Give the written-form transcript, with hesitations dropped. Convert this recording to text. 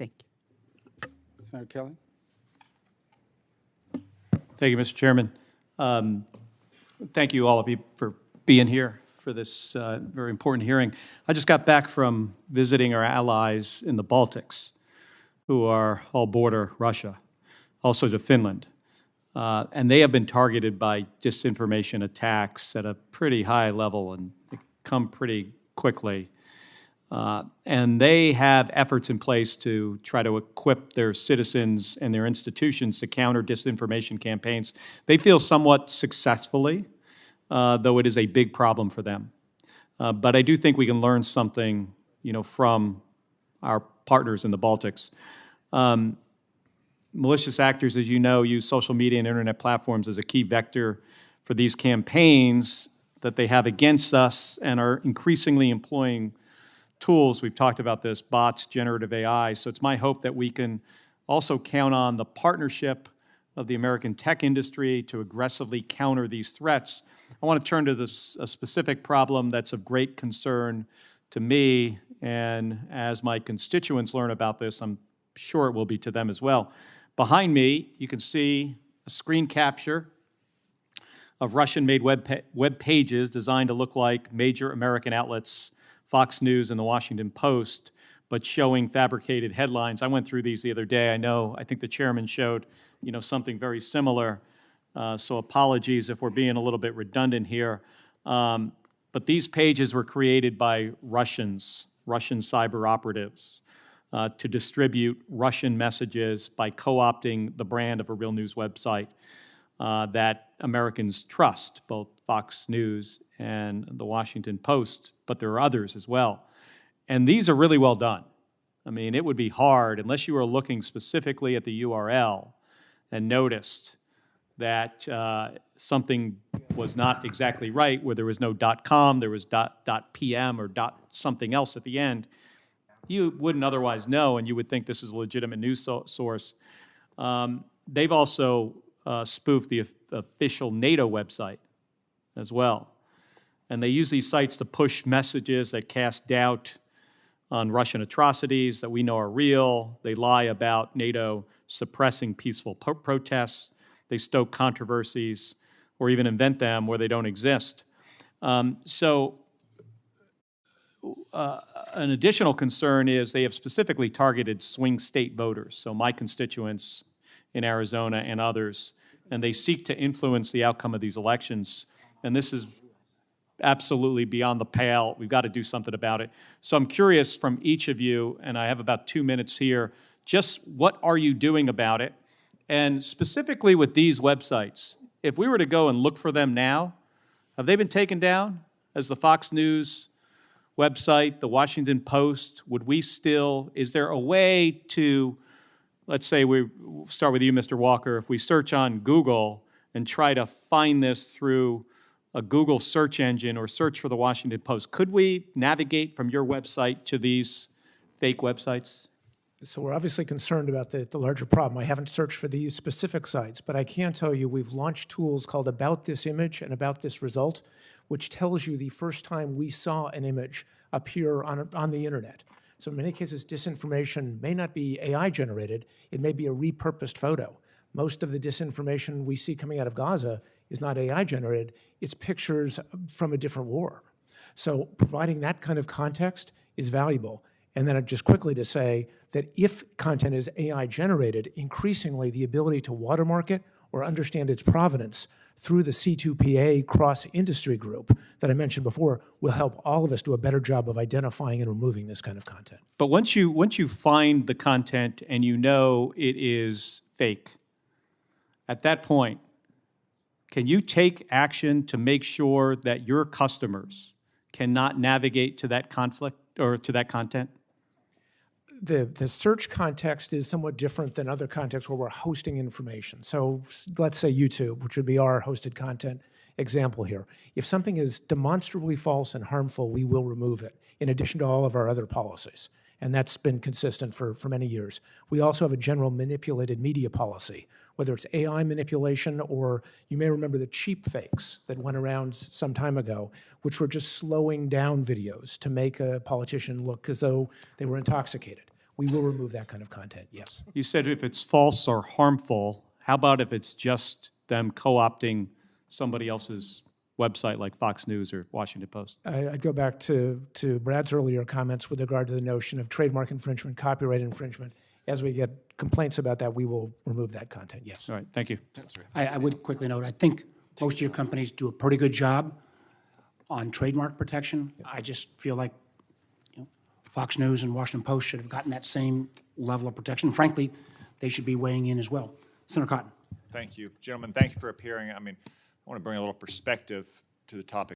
Thank you. Senator Kelly. Thank you, Mr. Chairman. Thank you, all of you, for being here for this very important hearing. I just got back from visiting our allies in the Baltics, who are all border Russia, also to Finland. And they have been targeted by disinformation attacks at a pretty high level, and they come pretty quickly. And they have efforts in place to try to equip their citizens and their institutions to counter disinformation campaigns. They feel somewhat successfully, though it is a big problem for them. But I do think we can learn something, from our partners in the Baltics. Malicious actors, as you know, use social media and internet platforms as a key vector for these campaigns that they have against us, and are increasingly employing tools. We've talked about this, bots, generative AI. So it's my hope that we can also count on the partnership of the American tech industry to aggressively counter these threats. I want to turn to this a specific problem that's of great concern to me, and as my constituents learn about this, I'm sure it will be to them as well. Behind me, you can see a screen capture of Russian-made web pages designed to look like major American outlets, Fox News and the Washington Post, but showing fabricated headlines. I went through these the other day. I think the chairman showed, something very similar. So apologies if we're being a little bit redundant here. But these pages were created by Russian cyber operatives to distribute Russian messages by co-opting the brand of a real news website that Americans trust, both Fox News and the Washington Post, but there are others as well. And these are really well done. I mean, it would be hard, unless you were looking specifically at the URL and noticed that something was not exactly right, where there was no .com, there was .pm or something else at the end, you wouldn't otherwise know, and you would think this is a legitimate news source. They've also spoofed the official NATO website as well. And they use these sites to push messages that cast doubt on Russian atrocities that we know are real. They lie about NATO suppressing peaceful protests. They stoke controversies or even invent them where they don't exist. An additional concern is they have specifically targeted swing state voters, so my constituents in Arizona and others, and they seek to influence the outcome of these elections. And this is absolutely beyond the pale. We've got to do something about it. So I'm curious from each of you, and I have about 2 minutes here, just what are you doing about it? And specifically with these websites, if we were to go and look for them now, have they been taken down? As the Fox News website, the Washington Post, is there a way to, let's say we start with you, Mr. Walker, if we search on Google and try to find this through a Google search engine or search for the Washington Post, could we navigate from your website to these fake websites? So we're obviously concerned about the larger problem. I haven't searched for these specific sites, but I can tell you we've launched tools called About This Image and About This Result, which tells you the first time we saw an image appear on the internet. So in many cases, disinformation may not be AI generated, it may be a repurposed photo. Most of the disinformation we see coming out of Gaza is not AI generated, it's pictures from a different war. So providing that kind of context is valuable. And then just quickly to say that if content is AI generated, increasingly the ability to watermark it or understand its provenance through the C2PA cross-industry group that I mentioned before will help all of us do a better job of identifying and removing this kind of content. But once you find the content and you know it is fake, at that point, can you take action to make sure that your customers cannot navigate to that conflict or to that content? The search context is somewhat different than other contexts where we're hosting information. So let's say YouTube, which would be our hosted content example here. If something is demonstrably false and harmful, we will remove it, in addition to all of our other policies. And that's been consistent for many years. We also have a general manipulated media policy, whether it's AI manipulation or you may remember the cheap fakes that went around some time ago, which were just slowing down videos to make a politician look as though they were intoxicated. We will remove that kind of content, yes. You said if it's false or harmful. How about if it's just them co-opting somebody else's website like Fox News or Washington Post? I'd go back to Brad's earlier comments with regard to the notion of trademark infringement, copyright infringement. As we get complaints about that, we will remove that content, yes. All right, thank you. I would quickly note, I think most of your companies do a pretty good job on trademark protection. I just feel like Fox News and Washington Post should have gotten that same level of protection. Frankly, they should be weighing in as well. Senator Cotton. Thank you. Gentlemen, thank you for appearing. I mean, I want to bring a little perspective to the topic